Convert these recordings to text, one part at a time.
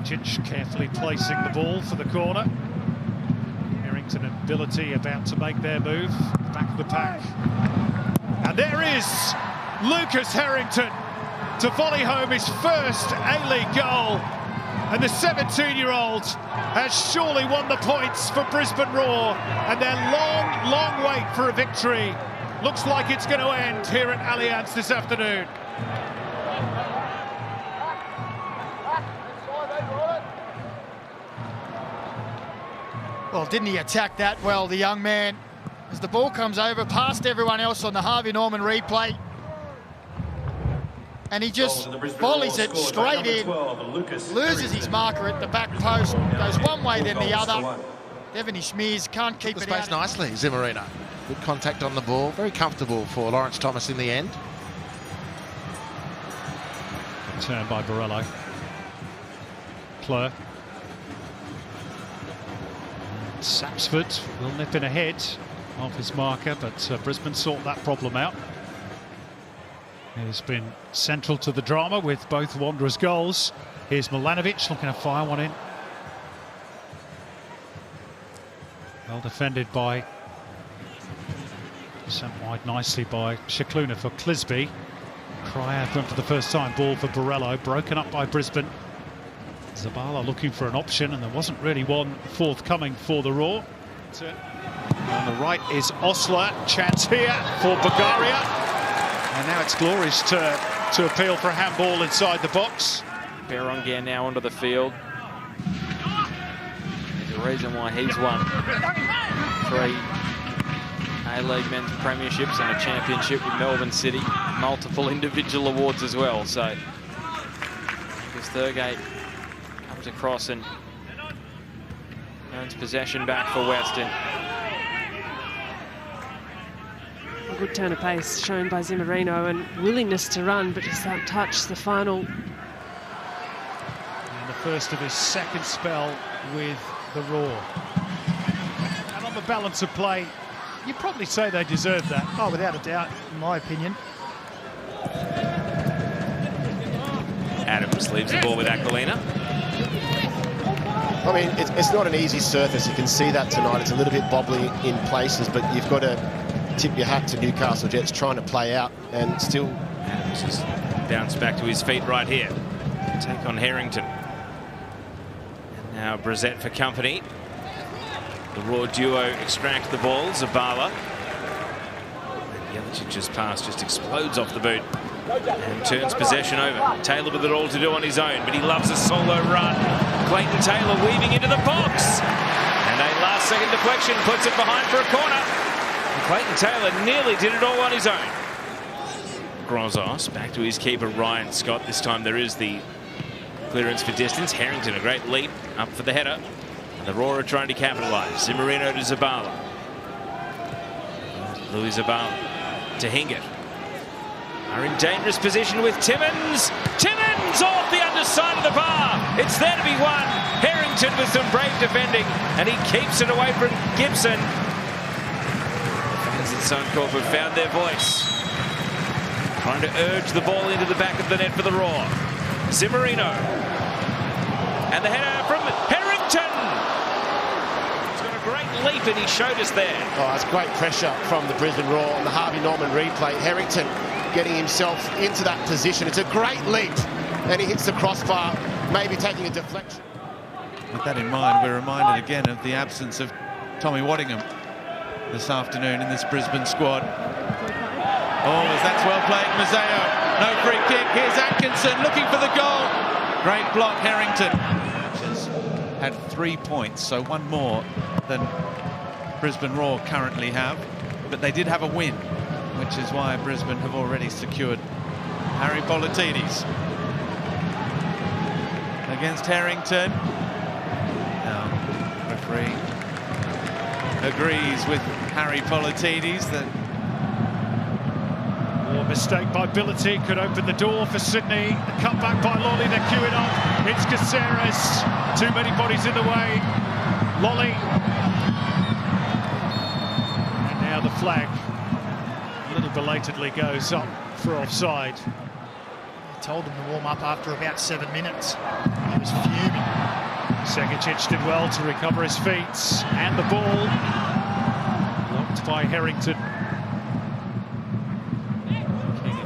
Lucic carefully placing the ball for the corner. Herrington and Ability about to make their move, back of the pack. And there is Lucas Herrington to volley home his first A-League goal. And the 17-year-old has surely won the points for Brisbane Roar. And their long, long wait for a victory looks like it's going to end here at Allianz this afternoon. Well, didn't he attack that well, the young man? As the ball comes over past everyone else on the Harvey Norman replay. And he just volleys it straight in, loses his marker at the back post, goes one way then the other. Devon Schmears can't keep it out. Nicely, Zimmerino. Good contact on the ball, very comfortable for Lawrence Thomas in the end. Turn by Borello. Plur. Sapsford will nip in ahead of his marker, but Brisbane sort that problem out. He's been central to the drama with both Wanderers' goals. Here's Milanovic looking to fire one in. Well defended by, sent wide nicely by Shikluna for Clisby. Cryer went for the first time, ball for Borello, broken up by Brisbane. Zabala looking for an option, and there wasn't really one forthcoming for the Roar. On the right is Osler, chance here for Bulgaria. And now it's Glory's turn to appeal for a handball inside the box. Berenguer now onto the field. There's a reason why he's won 3 A-League men's premierships and a championship with Melbourne City. Multiple individual awards as well. So, because Thurgate comes across and earns possession back for Western. A good turn of pace shown by Zimmerino and willingness to run, but just that touch, the final. And the first of his second spell with the Roar. And on the balance of play, you'd probably say they deserved that. Oh, without a doubt, in my opinion. Adams leaves the ball with Aquilina. I mean, it's not an easy surface. You can see that tonight. It's a little bit bobbly in places, but you've got to tip your hat to Newcastle Jets trying to play out and still. Adams has bounced back to his feet right here. Take on Herrington. And now Brissett for company. The Roar duo extract the ball. Zabala. Yelicic's pass just explodes off the boot and turns possession over. Taylor with it all to do on his own, but he loves a solo run. Clayton Taylor weaving into the box. And a last-second deflection puts it behind for a corner. And Clayton Taylor nearly did it all on his own. Grozos back to his keeper, Ryan Scott. This time there is the clearance for distance. Herrington, a great leap up for the header. And the Roar are trying to capitalise. Zimmerino to Zabala. Louis Zabala to Hingett. Are in dangerous position with Timmins. Timmins off the underside of the bar. It's there to be won. Herrington with some brave defending, and he keeps it away from Gibson. The fans at Suncorp have found their voice, trying to urge the ball into the back of the net for the Roar. Zimmerino. And the header from Herrington. He's got a great leap, and he showed us there. Oh, it's great pressure from the Brisbane Roar on the Harvey Norman replay. Herrington getting himself into that position. It's a great leap, and he hits the crossbar, maybe taking a deflection. With that in mind, we're reminded again of the absence of Tommy Waddingham this afternoon in this Brisbane squad. Oh, that's well played, Mazzeo. No free kick. Here's Atkinson looking for the goal. Great block, Herrington. Has had 3 points, so one more than Brisbane Roar currently have. But they did have a win, which is why Brisbane have already secured Harry Politidis against Herrington. Now, referee agrees with Harry Politidis that a mistake by Ability could open the door for Sydney. The cutback by Lolly, they're queuing up. It's Caceres. Too many bodies in the way. Lolly. And now the flag a little belatedly goes up for offside. told him to warm up after about 7 minutes. He was fuming. Segicic did well to recover his feet, and the ball blocked by Herrington.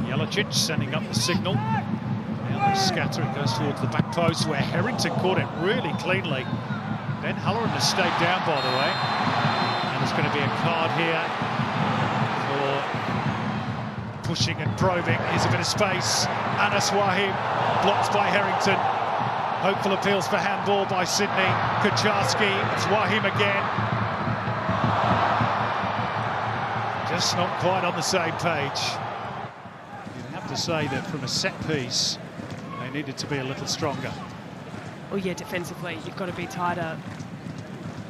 Jelicic sending up the signal. Now they scatter, it goes towards the back post where Herrington caught it really cleanly. Ben Halloran has stayed down, by the way, and there's going to be a card here for pushing and probing. Here's a bit of space. Anas Wahim blocked by Herrington. Hopeful appeals for handball by Sydney. Kucharski, it's Wahim again. Just not quite on the same page. You'd have to say that from a set piece, they needed to be a little stronger. Oh yeah, defensively, you've got to be tighter.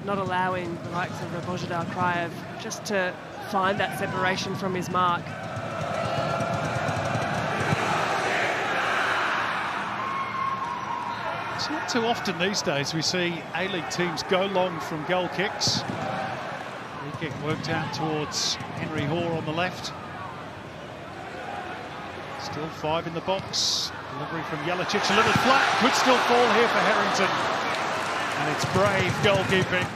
Not allowing the likes of Rabojidar Kraev just to find that separation from his mark. It's not too often these days we see A-League teams go long from goal kicks. Free kick worked out towards Henry Hoare on the left. Still 5 in the box. Delivery from Jelicic, a little flat, could still fall here for Herrington. And it's brave goalkeeping.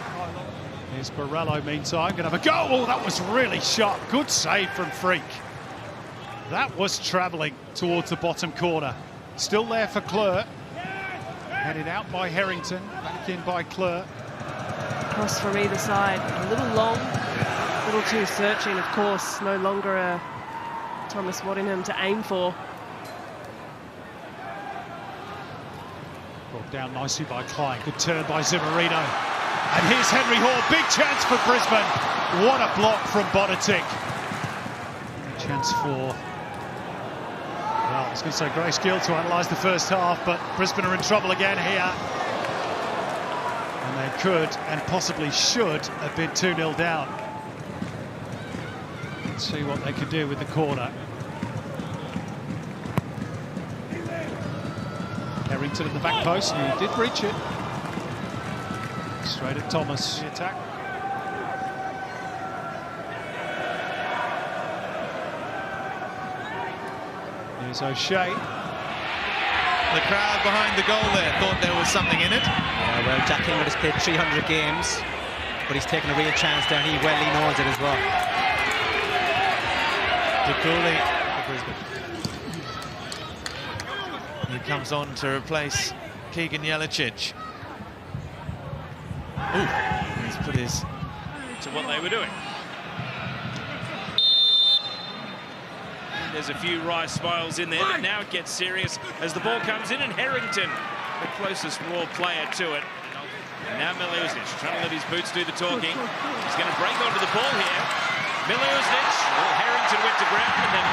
Here's Borrello meantime, gonna have a go. Oh, that was really sharp. Good save from Freak. That was travelling towards the bottom corner. Still there for Kleur. Headed out by Herrington, back in by Kleur. Cross from either side, a little long, a little too searching, of course. No longer a Thomas Waddingham to aim for. Brought down nicely by Klein. Good turn by Zimmerino. And here's Henry Hoare. Big chance for Brisbane. What a block from Bonatic. Chance for, well, I was going to say Grace Gill to analyse the first half, but Brisbane are in trouble again here. And they could and possibly should have been 2-0 down. Let's see what they could do with the corner. Herrington at the back post, and he did reach it. Straight at Thomas, the attack. Here's O'Shea. The crowd behind the goal there thought there was something in it. Yeah, well, Jack Ingrid has played 300 games, but he's taken a real chance there. He knows it as well. DeCooley for Brisbane. He comes on to replace Keegan Jelicic. Ooh, he's put his To what they were doing. There's a few wry smiles in there, but now it gets serious as the ball comes in, and Herrington, the closest Roar player to it. And now Miliusic trying to let his boots do the talking. He's going to break onto the ball here. Miliusic, well, Herrington went to ground and then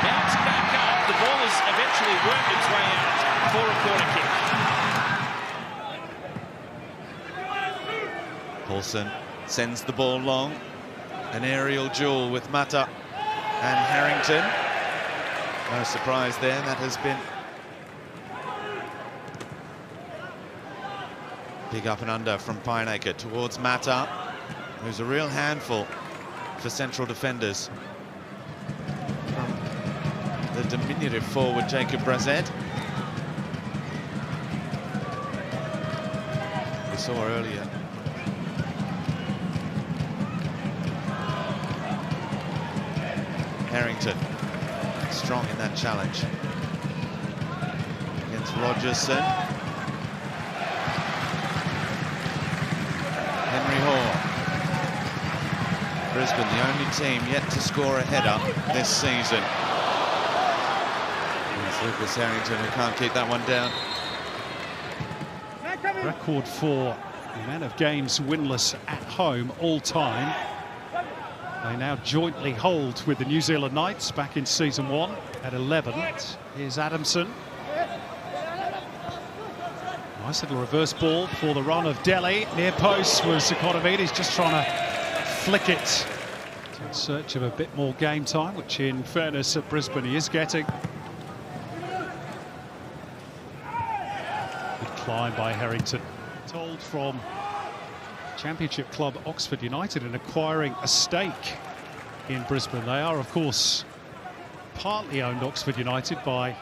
bounced back up. The ball has eventually worked its way out for a corner kick. Paulson sends the ball long. An aerial duel with Mata and Herrington. No surprise there, that has been big up and under from Pineacre towards Mata, who's a real handful for central defenders. From the diminutive forward Jacob Brazet. We saw earlier. Herrington, strong in that challenge. Against Rogerson. Henry Hoare. Brisbane, the only team yet to score a header this season. It's Lucas Herrington who can't keep that one down. Record for the amount of games winless at home all time. They now jointly hold with the New Zealand Knights back in season 1 at 11. Here's Adamson. Nice little reverse ball for the run of Delhi. Near post was Economides, just trying to flick it in search of a bit more game time, which in fairness at Brisbane he is getting. Good climb by Herrington. Told from Championship club Oxford United in acquiring a stake in Brisbane. They are, of course, partly owned Oxford United by